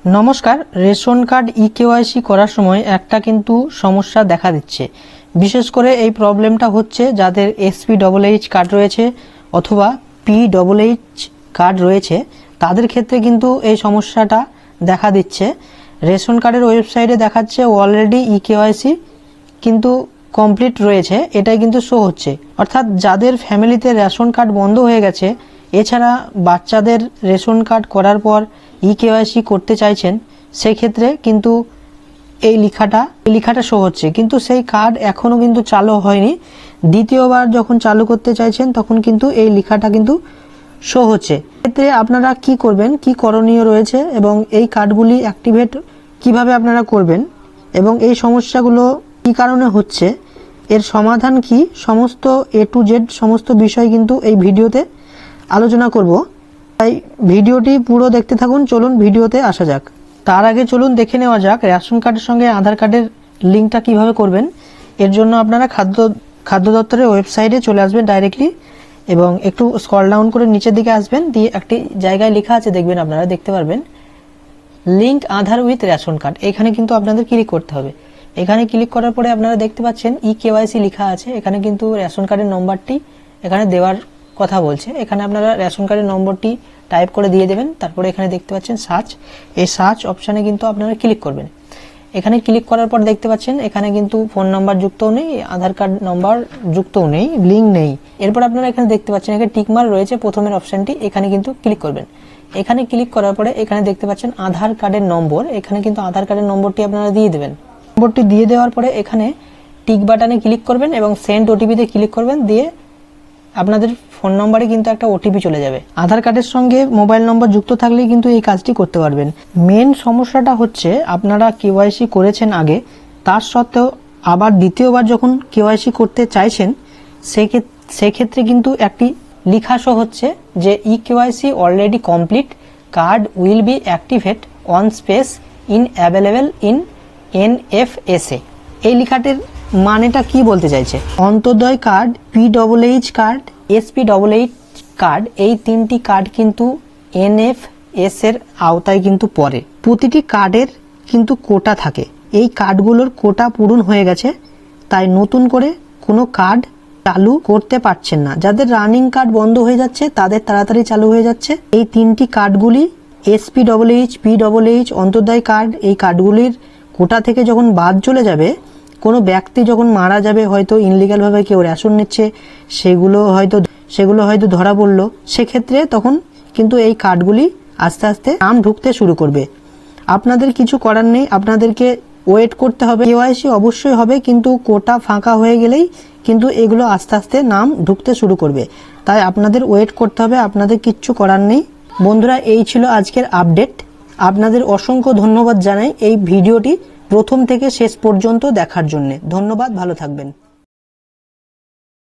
নমস্কার। Ration card eKYC করার সময় একটা কিন্তু সমস্যা দেখা দিচ্ছে। বিশেষ করে এই প্রবলেমটা হচ্ছে যাদের SPEECH কার্ড রয়েছে অথবা PEECH কার্ড রয়েছে, তাদের ক্ষেত্রে কিন্তু এই সমস্যাটা দেখা দিচ্ছে। রেশন কার্ডের ওয়েবসাইটে দেখাচ্ছে অলরেডি ইকেওয়াইসি কিন্তু কমপ্লিট রয়েছে, এটাই কিন্তু শো হচ্ছে। অর্থাৎ যাদের ফ্যামিলিতে রেশন কার্ড বন্ধ হয়ে গেছে, এছাড়া বাচ্চাদের রেশন কার্ড করার পর ইকেওয়াইসি করতে চাইছেন, সেই ক্ষেত্রে কিন্তু এই লেখাটা শো হচ্ছে, কিন্তু সেই কার্ড এখনো কিন্তু চালু হয়নি। দ্বিতীয়বার যখন চালু করতে চাইছেন তখন কিন্তু এই লেখাটা কিন্তু শো হচ্ছে। ক্ষেত্রে আপনারা কি করবেন, কি করণীয় রয়েছে এবং এই কার্ডগুলি অ্যাক্টিভেট কিভাবে আপনারা করবেন এবং এই সমস্যাগুলো কি কারণে হচ্ছে, এর সমাধান কি, সমস্ত A to Z সমস্ত বিষয় কিন্তু এই ভিডিওতে আলোচনা করব। তাই ভিডিওটি পুরো দেখতে থাকুন। চলুন ভিডিওতে আসা যাক। তার আগে চলুন দেখে নেওয়া যাক রেশন কার্ডের সঙ্গে আধার কার্ডের লিঙ্কটা কিভাবে করবেন। এর জন্য আপনারা খাদ্য দপ্তরের ওয়েবসাইটে চলে আসবেন ডাইরেক্টলি এবং একটু স্ক্রল ডাউন করে নিচের দিকে আসবেন, দিয়ে একটি জায়গায় লেখা আছে, দেখবেন আপনারা দেখতে পারবেন link Aadhaar with ration card. এখানে কিন্তু আপনাদের ক্লিক করতে হবে। এখানে ক্লিক করার পরে আপনারা দেখতে পাচ্ছেন ইকেওয়াইসি লেখা আছে। এখানে কিন্তু রেশন কার্ডের নম্বরটি এখানে দেওয়ার কথা বলছে। এখানে আপনারা রেশন কার্ডের নম্বরটি টাইপ করে দিয়ে দেবেন। তারপরে এখানে দেখতে পাচ্ছেন সার্চ, এই সার্চ অপশানে কিন্তু আপনারা ক্লিক করবেন। এখানে ক্লিক করার পর দেখতে পাচ্ছেন এখানে কিন্তু ফোন নাম্বার যুক্তও নেই, আধার কার্ড নাম্বার যুক্তও নেই, লিঙ্ক নেই। এরপর আপনারা এখানে দেখতে পাচ্ছেন এখানে টিকমার্ক রয়েছে প্রথমের অপশানটি, এখানে কিন্তু ক্লিক করবেন। এখানে ক্লিক করার পরে এখানে দেখতে পাচ্ছেন আধার কার্ডের নম্বর, এখানে কিন্তু আধার কার্ডের নম্বরটি আপনারা দিয়ে দেবেন। নম্বরটি দিয়ে দেওয়ার পরে এখানে টিক বাটনে ক্লিক করবেন এবং সেন্ড ওটিপিতে ক্লিক করবেন, দিয়ে আপনাদের ফোন নম্বরে কিন্তু একটা ওটিপি চলে যাবে। আধার কার্ডের সঙ্গে মোবাইল নম্বর যুক্ত থাকলেই কিন্তু এই কাজটি করতে পারবেন। মেন সমস্যাটা হচ্ছে আপনারা কেওয়াইসি করেছেন আগে, তার সত্ত্বেও আবার দ্বিতীয়বার যখন কেওয়াইসি করতে চাইছেন, সেক্ষেত্রে কিন্তু একটি লেখা শো হচ্ছে যে eKYC already complete, card will be activate on space in available in NFSA। এই লেখাটির মানেটা কি বলতে চাইছে? Antyodaya card, PEECH card, SPEECH card, এই তিনটি কার্ড কিন্তু NFS এর আওতায় কিন্তু পড়ে। প্রতিটি কার্ডের কিন্তু কোটা থাকে, এই কার্ডগুলোর কোটা পূরণ হয়ে গেছে, তাই নতুন করে কোনো কার্ড চালু করতে পারছেন না। যাদের রানিং কার্ড বন্ধ হয়ে যাচ্ছে তাদের তাড়াতাড়ি চালু হয়ে যাচ্ছে। এই তিনটি কার্ডগুলি SPEECH, PEECH, অন্তোদয় কার্ড, এই কার্ডগুলির কোটা থেকে যখন বাদ চলে যাবে, কোনো ব্যক্তি যখন মারা যাবে, হয়তো ইনলিগালভাবে কেউ রেশন নিচ্ছে, সেগুলো হয়তো ধরা পড়লো, সেক্ষেত্রে তখন কিন্তু এই কার্ডগুলি আস্তে আস্তে নাম ঢুকতে শুরু করবে। আপনাদের কিছু করার নেই, আপনাদেরকে ওয়েট করতে হবে। কেওয়াইসি অবশ্যই হবে, কিন্তু কোটা ফাঁকা হয়ে গেলেই কিন্তু এগুলো আস্তে আস্তে নাম ঢুকতে শুরু করবে। তাই আপনাদের ওয়েট করতে হবে, আপনাদের কিচ্ছু করার নেই। বন্ধুরা, এই ছিল আজকের আপডেট। আপনাদের অসংখ্য ধন্যবাদ জানাই এই ভিডিওটি প্রথম থেকে শেষ পর্যন্ত দেখার জন্য। ধন্যবাদ, ভালো থাকবেন।